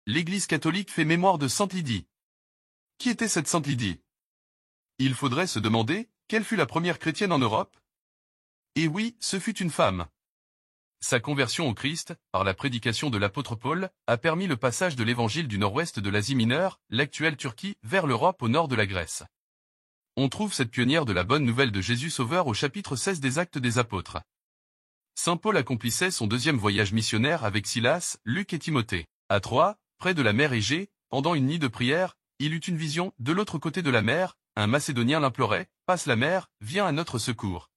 l'Église catholique fait mémoire de Sainte Lydie. Qui était cette Sainte Lydie? Il faudrait se demander, quelle fut la première chrétienne en Europe? Et oui, ce fut une femme. Sa conversion au Christ, par la prédication de l'apôtre Paul, a permis le passage de l'évangile du nord-ouest de l'Asie mineure, l'actuelle Turquie, vers l'Europe au nord de la Grèce. On trouve cette pionnière de la bonne nouvelle de Jésus Sauveur au chapitre 16 des Actes des Apôtres. Saint Paul accomplissait son deuxième voyage missionnaire avec Silas, Luc et Timothée. À Troie, près de la mer Égée, pendant une nuit de prière, il eut une vision, de l'autre côté de la mer, un Macédonien l'implorait, « Passe la mer, viens à notre secours ».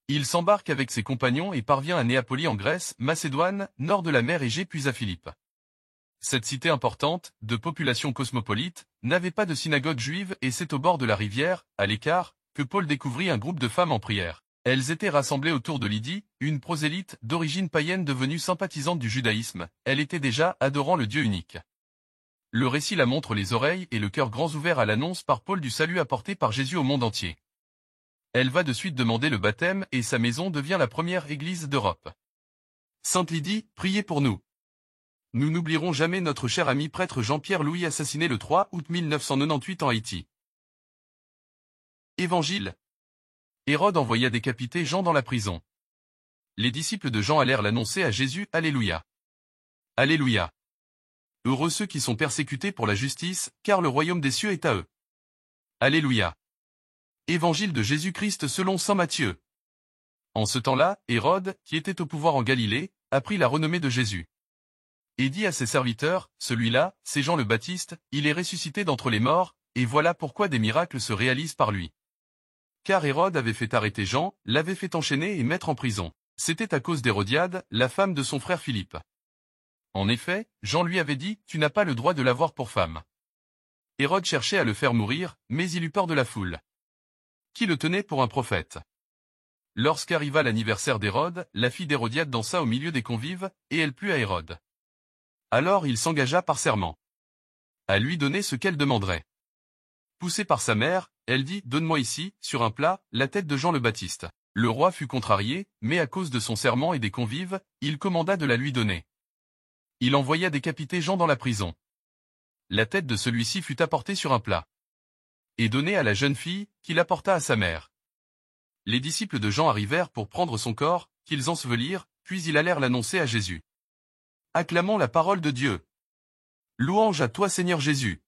Il s'embarque avec ses compagnons et parvient à Néapolie en Grèce, Macédoine, nord de la mer Égée puis à Philippe. Cette cité importante, de population cosmopolite, n'avait pas de synagogue juive et c'est au bord de la rivière, à l'écart, que Paul découvrit un groupe de femmes en prière. Elles étaient rassemblées autour de Lydie, une prosélyte d'origine païenne devenue sympathisante du judaïsme. Elle était déjà adorant le Dieu unique. Le récit la montre les oreilles et le cœur grands ouverts à l'annonce par Paul du salut apporté par Jésus au monde entier. Elle va de suite demander le baptême et sa maison devient la première église d'Europe. Sainte Lydie, priez pour nous. Nous n'oublierons jamais notre cher ami prêtre Jean-Pierre Louis assassiné le 3 août 1998 en Haïti. Évangile. Hérode envoya décapiter Jean dans la prison. Les disciples de Jean allèrent l'annoncer à Jésus, Alléluia. Alléluia. Heureux ceux qui sont persécutés pour la justice, car le royaume des cieux est à eux. Alléluia. Évangile de Jésus-Christ selon saint Matthieu. En ce temps-là, Hérode, qui était au pouvoir en Galilée, apprit la renommée de Jésus. Et dit à ses serviteurs, celui-là, c'est Jean le Baptiste, il est ressuscité d'entre les morts, et voilà pourquoi des miracles se réalisent par lui. Car Hérode avait fait arrêter Jean, l'avait fait enchaîner et mettre en prison. C'était à cause d'Hérodiade, la femme de son frère Philippe. En effet, Jean lui avait dit, tu n'as pas le droit de l'avoir pour femme. Hérode cherchait à le faire mourir, mais il eut peur de la foule, qui le tenait pour un prophète. Lorsqu'arriva l'anniversaire d'Hérode, la fille d'Hérodiade dansa au milieu des convives, et elle plut à Hérode. Alors il s'engagea par serment à lui donner ce qu'elle demanderait. Poussée par sa mère, elle dit, donne-moi ici, sur un plat, la tête de Jean le Baptiste. Le roi fut contrarié, mais à cause de son serment et des convives, il commanda de la lui donner. Il envoya décapiter Jean dans la prison. La tête de celui-ci fut apportée sur un plat et donnée à la jeune fille, qui l'apporta à sa mère. Les disciples de Jean arrivèrent pour prendre son corps, qu'ils ensevelirent, puis ils allèrent l'annoncer à Jésus. Acclamons la parole de Dieu. Louange à toi Seigneur Jésus.